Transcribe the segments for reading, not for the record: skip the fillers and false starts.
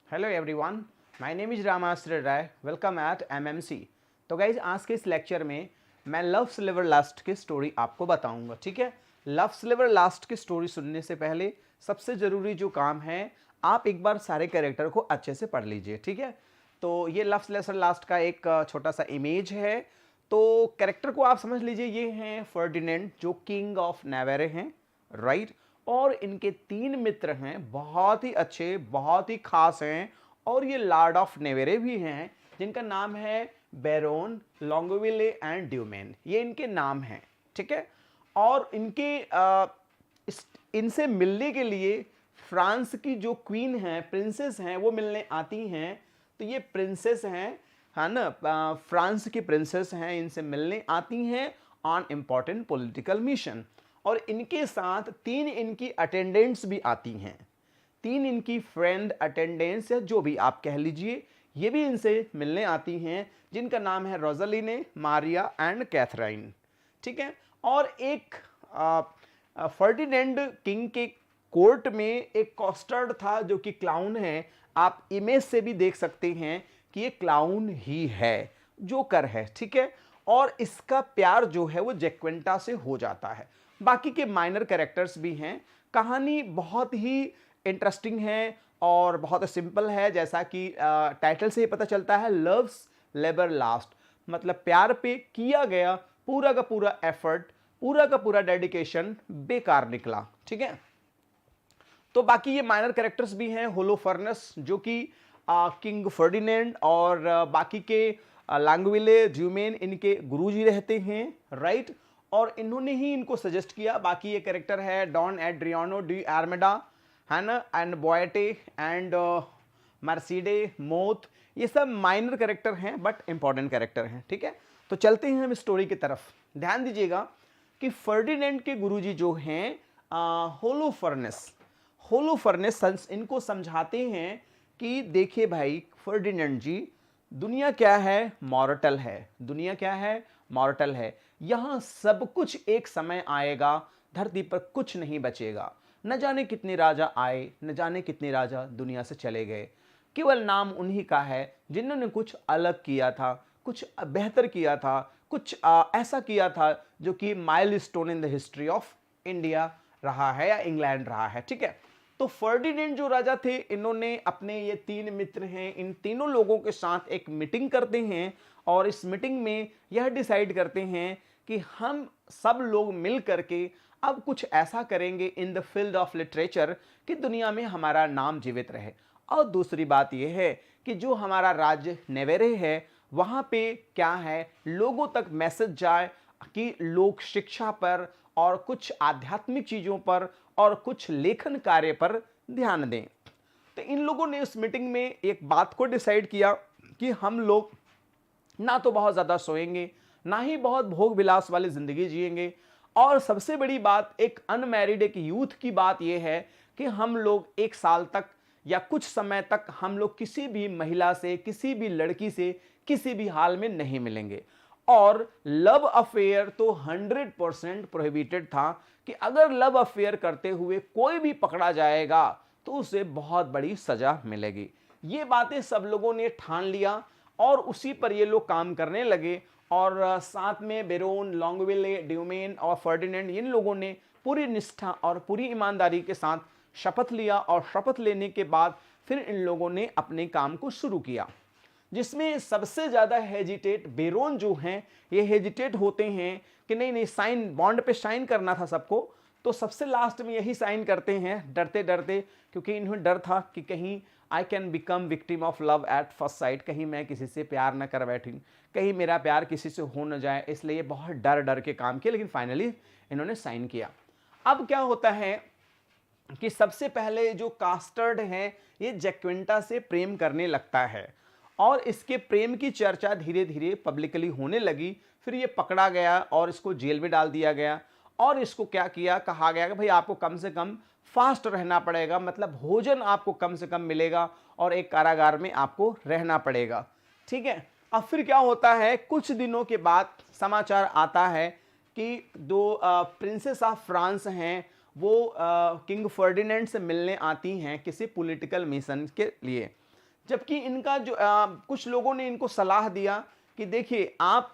Hello everyone, my name is Ramashray Rai. Welcome at MMC. तो guys आज के इस लेक्चर में मैं लव स्लीवर लास्ट की स्टोरी आपको बताऊंगा। ठीक है, लव स्लीवर लास्ट की स्टोरी सुनने से पहले सबसे ज़रूरी जो काम है, आप एक बार सारे कैरेक्टर को अच्छे से पढ़ लीजिए। ठीक है, तो ये लव स्लीवर लास्ट का एक छोटा सा इमेज है। तो कैरेक्टर को आप समझ लीजिए, ये हैं फर्डिनेंड जो किंग ऑफ नेवेरे हैं, राइट। और इनके 3 मित्र हैं, बहुत ही अच्छे, बहुत ही खास हैं। और ये लॉर्ड ऑफ नेवेरे भी हैं, जिनका नाम है बैरोन, लॉन्गविले एंड ड्यूमेन। ये इनके नाम हैं। ठीक है, और इनके इनसे मिलने के लिए फ्रांस की जो क्वीन है, प्रिंसेस हैं, वो मिलने आती हैं। तो ये प्रिंसेस हैं, है ना, फ्रांस की प्रिंसेस हैं, इनसे मिलने आती हैं ऑन इम्पॉर्टेंट पॉलिटिकल मिशन। और इनके साथ 3 इनकी अटेंडेंट्स भी आती हैं, 3 इनकी फ्रेंड अटेंडेंट्स या जो भी आप कह लीजिए, ये भी इनसे मिलने आती हैं, जिनका नाम है रोजालिने, मारिया एंड कैथरीन। ठीक है, और एक फर्डिनेंड किंग के कोर्ट में एक कॉस्टर्ड था जो कि क्लाउन है। आप इमेज से भी देख सकते हैं कि ये क्लाउन ही है, जोकर है। ठीक है, और इसका प्यार जो है वो जैक्वेंटा से हो जाता है। बाकी के माइनर कैरेक्टर्स भी हैं। कहानी बहुत ही इंटरेस्टिंग है और बहुत सिंपल है, जैसा कि टाइटल से ही पता चलता है, लव्स लेबर लास्ट, मतलब प्यार पे किया गया पूरा का पूरा एफर्ट, पूरा का पूरा डेडिकेशन बेकार निकला। ठीक है, तो बाकी ये माइनर कैरेक्टर्स भी हैं। होलोफर्नस जो कि किंग फर्डिनेंड और बाकी के लॉन्गविले, ड्यूमेन इनके गुरुजी रहते हैं, राइट। और इन्होंने ही इनको सजेस्ट किया। बाकी ये कैरेक्टर है डॉन एड्रियानो डी आर्मेडा, है ना, एंड बोएटे एंड मर्सीडे मोथ। ये सब माइनर कैरेक्टर हैं बट इंपॉर्टेंट कैरेक्टर हैं। ठीक है, तो चलते हैं हम स्टोरी की तरफ। ध्यान दीजिएगा कि फर्डिनेंड के गुरुजी जो हैं होलोफर्नस, होलोफर्नेस इनको समझाते हैं कि देखिए भाई फर्डिनेंड जी, दुनिया क्या है, मॉर्टल है। दुनिया क्या है, मॉर्टल है। यहां सब कुछ एक समय आएगा, धरती पर कुछ नहीं बचेगा। न जाने कितने राजा आए, न जाने कितने राजा दुनिया से चले गए। केवल नाम उन्हीं का है जिन्होंने कुछ अलग किया था, कुछ बेहतर किया था, कुछ ऐसा किया था जो कि milestone in the history of India रहा है या इंग्लैंड रहा है। ठीक है, तो फर्डिनेंड जो राजा थे, इन्होंने अपने ये 3 मित्र हैं, इन तीनों लोगों के साथ एक मीटिंग करते हैं। और इस मीटिंग में यह डिसाइड करते हैं कि हम सब लोग मिल करके अब कुछ ऐसा करेंगे in the field of literature कि दुनिया में हमारा नाम जीवित रहे। और दूसरी बात यह है कि जो हमारा राज्य नेवेरे है, वहाँ पे क्या है, लोगों तक मैसेज जाए कि लोग शिक्षा पर और कुछ आध्यात्मिक चीज़ों पर और कुछ लेखन कार्य पर ध्यान दें। तो इन लोगों ने इस मीटिंग में एक बात को डिसाइड किया कि हम लोग ना तो बहुत ज़्यादा सोएंगे, ना ही बहुत भोग विलास वाली ज़िंदगी जिएंगे। और सबसे बड़ी बात, एक अनमैरिड, एक यूथ की बात यह है कि हम लोग 1 साल तक या कुछ समय तक हम लोग किसी भी महिला से, किसी भी लड़की से किसी भी हाल में नहीं मिलेंगे। और लव अफेयर तो 100% प्रोहिबिटेड था कि अगर लव अफेयर करते हुए कोई भी पकड़ा जाएगा तो उसे बहुत बड़ी सजा मिलेगी। ये बातें सब लोगों ने ठान लिया और उसी पर ये लोग काम करने लगे। और साथ में बेरोन, लॉन्गविले, ड्यूमेन और फर्डिनेंड, इन लोगों ने पूरी निष्ठा और पूरी ईमानदारी के साथ शपथ लिया। और शपथ लेने के बाद फिर इन लोगों ने अपने काम को शुरू किया, जिसमें सबसे ज़्यादा हेजिटेट बेरोन जो हैं, ये हेजिटेट होते हैं कि नहीं नहीं, साइन, बॉन्ड पे साइन करना था सबको। तो सबसे लास्ट में यही साइन करते हैं, डरते डरते, क्योंकि इन्हें डर था कि कहीं I can become victim of love at first sight, कहीं मैं किसी से प्यार न कर बैठी, कहीं मेरा प्यार किसी से हो न जाए, इसलिए बहुत डर डर के काम किया। लेकिन फाइनली इन्होंने साइन किया। अब क्या होता है कि सबसे पहले जो कास्टर्ड है, ये जैक्वेंटा से प्रेम करने लगता है और इसके प्रेम की चर्चा धीरे धीरे पब्लिकली होने लगी। फिर ये पकड़ा गया और इसको जेल में डाल दिया गया। और इसको क्या किया, कहा गया कि भाई आपको कम से कम फास्ट रहना पड़ेगा, मतलब भोजन आपको कम से कम मिलेगा और एक कारागार में आपको रहना पड़ेगा। ठीक है, अब फिर क्या होता है, कुछ दिनों के बाद समाचार आता है कि दो प्रिंसेस ऑफ फ्रांस हैं, वो किंग फर्डिनेंड से मिलने आती हैं किसी पॉलिटिकल मिशन के लिए। जबकि इनका जो कुछ लोगों ने इनको सलाह दिया कि देखिए आप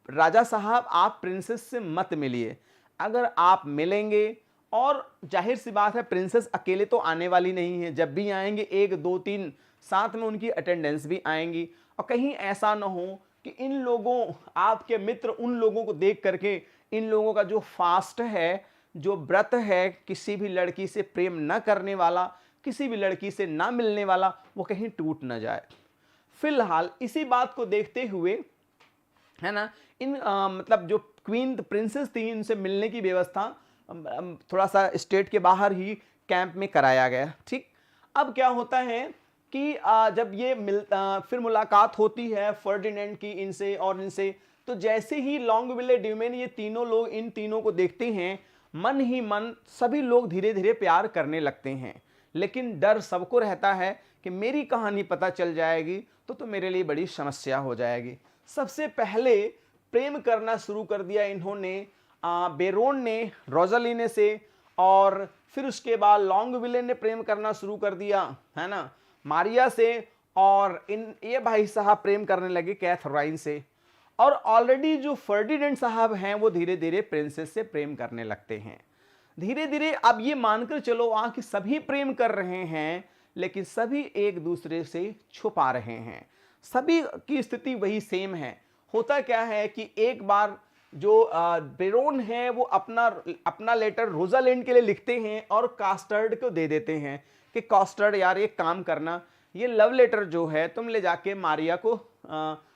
राजा साहब आप प्रिंसेस से मत मिलिए, अगर आप मिलेंगे, और जाहिर सी बात है प्रिंसेस अकेले तो आने वाली नहीं है, जब भी आएंगे 1 2 3 साथ में उनकी अटेंडेंस भी आएंगी, और कहीं ऐसा ना हो कि इन लोगों, आपके मित्र उन लोगों को देख करके इन लोगों का जो फास्ट है, जो व्रत है, किसी भी लड़की से प्रेम न करने वाला, किसी भी लड़की से ना मिलने वाला, वो कहीं टूट ना जाए। फिलहाल इसी बात को देखते हुए, है ना, इन मतलब जो क्वीन प्रिंसेस थी इनसे मिलने की व्यवस्था थोड़ा सा स्टेट के बाहर ही कैंप में कराया गया। ठीक, अब क्या होता है कि जब ये फिर मुलाकात होती है फर्डिनेंड की इनसे और इनसे, तो जैसे ही लॉन्गविले ड्यूमेन ये तीनों लोग इन तीनों को देखते हैं, मन ही मन सभी लोग धीरे धीरे प्यार करने लगते हैं। लेकिन डर सबको रहता है कि मेरी कहानी पता चल जाएगी तो मेरे लिए बड़ी समस्या हो जाएगी। सबसे पहले प्रेम करना शुरू कर दिया इन्होंने बेरोन ने रोजालिने से, और फिर उसके बाद लॉन्गविले ने प्रेम करना शुरू कर दिया, है ना, मारिया से, और ये भाई साहब प्रेम करने लगे कैथरीन से, और ऑलरेडी जो फर्डिनेंड साहब हैं वो धीरे धीरे प्रिंसेस से प्रेम करने लगते हैं। धीरे धीरे अब ये मानकर चलो वहां कि सभी प्रेम कर रहे हैं, लेकिन सभी एक दूसरे से छुपा रहे हैं, सभी की स्थिति वही सेम है। होता क्या है कि एक बार जो बेरोन है वो अपना लेटर रोजालिंड के लिए लिखते हैं और कास्टर्ड को दे देते हैं कि कास्टर्ड यार एक काम करना, ये लव लेटर जो है तुम ले जाके मारिया को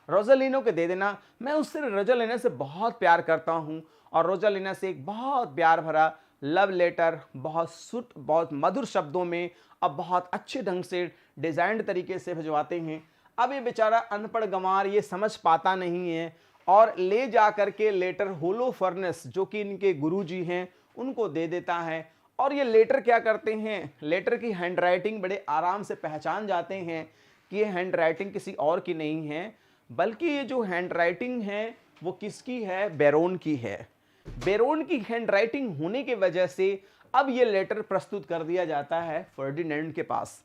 रोजालिनो के दे देना, मैं उससे रोजालिना से बहुत प्यार करता हूँ, और रोजालिना से एक बहुत प्यार भरा लव लेटर बहुत मधुर शब्दों में अब बहुत अच्छे ढंग से डिजाइंड तरीके से भिजवाते हैं। अब ये बेचारा अनपढ़ गंवार ये समझ पाता नहीं है, और ले जा करके लेटर होलोफर्नेस जो कि इनके गुरुजी हैं उनको दे देता है। और ये लेटर क्या करते हैं, लेटर की हैंडराइटिंग बड़े आराम से पहचान जाते हैं कि ये हैंडराइटिंग किसी और की नहीं है, बल्कि ये जो हैंडराइटिंग है वो किसकी है, बेरोन की है। बेरोन की हैंडराइटिंग होने की वजह से अब ये लेटर प्रस्तुत कर दिया जाता है फर्डिनेंड के पास।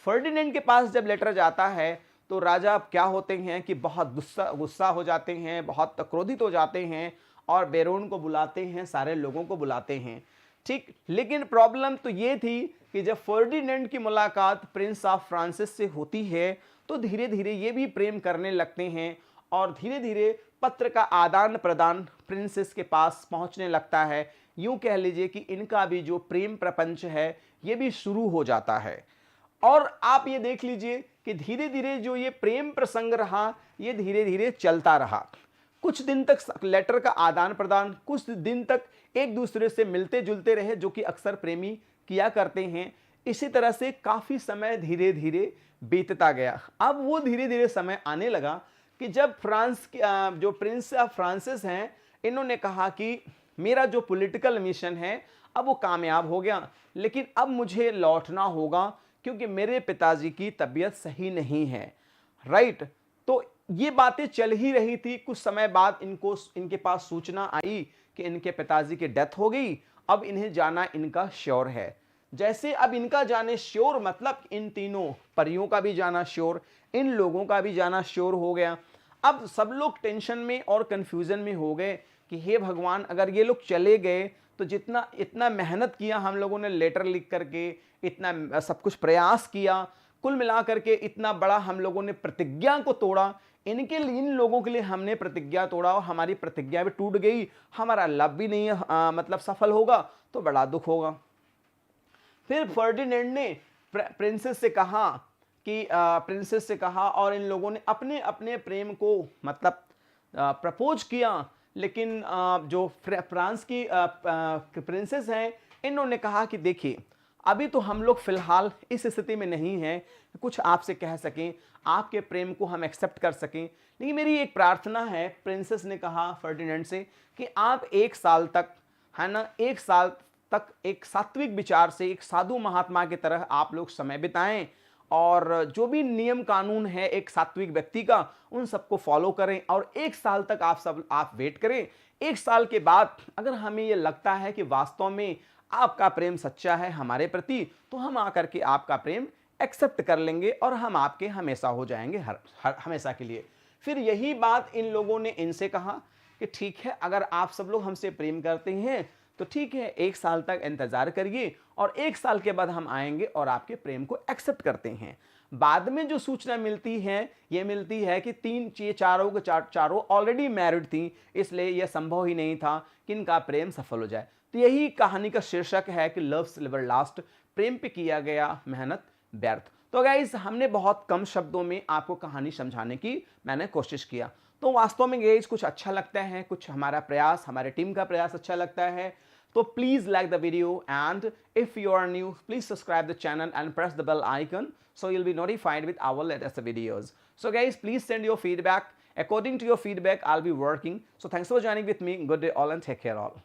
फर्डिनेंड के पास जब लेटर जाता है तो राजा क्या होते हैं कि बहुत गुस्सा हो जाते हैं, बहुत क्रोधित हो जाते हैं, और बेरोन को बुलाते हैं, सारे लोगों को बुलाते हैं। ठीक, लेकिन प्रॉब्लम तो ये थी कि जब फर्डिनेंड की मुलाकात प्रिंस ऑफ फ्रांसिस से होती है तो धीरे धीरे ये भी प्रेम करने लगते हैं, और धीरे धीरे पत्र का आदान प्रदान प्रिंसेस के पास पहुंचने लगता है। यूं कह लीजिए कि इनका भी जो प्रेम प्रपंच है ये भी शुरू हो जाता है। और आप ये देख लीजिए कि धीरे धीरे जो ये प्रेम प्रसंग रहा ये धीरे धीरे चलता रहा। कुछ दिन तक लेटर का आदान प्रदान, कुछ दिन तक एक दूसरे से मिलते जुलते रहे, जो कि अक्सर प्रेमी किया करते हैं। इसी तरह से काफी समय धीरे धीरे बीतता गया। अब वो धीरे धीरे समय आने लगा कि जब फ्रांस जो प्रिंस ऑफ फ्रांसिस हैं, इन्होंने कहा कि मेरा जो पॉलिटिकल मिशन है अब वो कामयाब हो गया, लेकिन अब मुझे लौटना होगा क्योंकि मेरे पिताजी की तबीयत सही नहीं है। राइट, तो ये बातें चल ही रही थी। कुछ समय बाद इनके पास सूचना आई कि इनके पिताजी की डेथ हो गई, अब इन्हें जाना इनका श्योर है। जैसे अब इनका जाने श्योर मतलब इन तीनों परियों का भी जाना श्योर, इन लोगों का भी जाना श्योर हो गया। अब सब लोग टेंशन में और कंफ्यूजन में हो गए कि हे भगवान, अगर ये लोग चले गए तो इतना मेहनत किया हम लोगों ने लेटर लिख करके, इतना सब कुछ प्रयास किया, कुल मिलाकर के इतना बड़ा हम लोगों ने प्रतिज्ञा को तोड़ा, इन लोगों के लिए हमने प्रतिज्ञा तोड़ा और हमारी प्रतिज्ञा भी टूट गई, हमारा लव भी नहीं मतलब सफल होगा तो बड़ा दुख होगा। फिर फर्डिनेंड ने प्रिंसेस से कहा और इन लोगों ने अपने अपने प्रेम को मतलब प्रपोज किया। लेकिन जो फ्रांस की प्रिंसेस हैं, इन्होंने कहा कि देखिए अभी तो हम लोग फिलहाल इस स्थिति में नहीं हैं कुछ आपसे कह सकें, आपके प्रेम को हम एक्सेप्ट कर सकें, लेकिन मेरी एक प्रार्थना है, प्रिंसेस ने कहा फर्डिनेंड से, कि आप 1 साल तक, है ना, 1 साल तक एक सात्विक विचार से, एक साधु महात्मा की तरह आप लोग समय बिताएं और जो भी नियम कानून है एक सात्विक व्यक्ति का उन सबको फॉलो करें और 1 साल तक आप वेट करें। 1 साल के बाद अगर हमें ये लगता है कि वास्तव में आपका प्रेम सच्चा है हमारे प्रति, तो हम आकर के आपका प्रेम एक्सेप्ट कर लेंगे और हम आपके हमेशा हो जाएंगे, हमेशा के लिए। फिर यही बात इन लोगों ने इनसे कहा कि ठीक है, अगर आप सब लोग हमसे प्रेम करते हैं तो ठीक है, 1 साल तक इंतजार करिए और 1 साल के बाद हम आएंगे और आपके प्रेम को एक्सेप्ट करते हैं। बाद में जो सूचना मिलती है, ये मिलती है कि चारों के चारों ऑलरेडी मैरिड थी, इसलिए यह संभव ही नहीं था कि इनका प्रेम सफल हो जाए। तो यही कहानी का शीर्षक है कि लव नेवर लास्ट, प्रेम पे किया गया मेहनत व्यर्थ। तो गाइस, हमने बहुत कम शब्दों में आपको कहानी समझाने की मैंने कोशिश किया। तो वास्तव में गाइस कुछ अच्छा लगता है, कुछ हमारा प्रयास, हमारे टीम का प्रयास अच्छा लगता है, तो please like the video, and if you are new, please subscribe the channel and press the bell icon so you'll be notified with our latest videos. So guys, please send your feedback. According to your feedback, I'll be working. So thanks for joining with me. Good day all and take care all.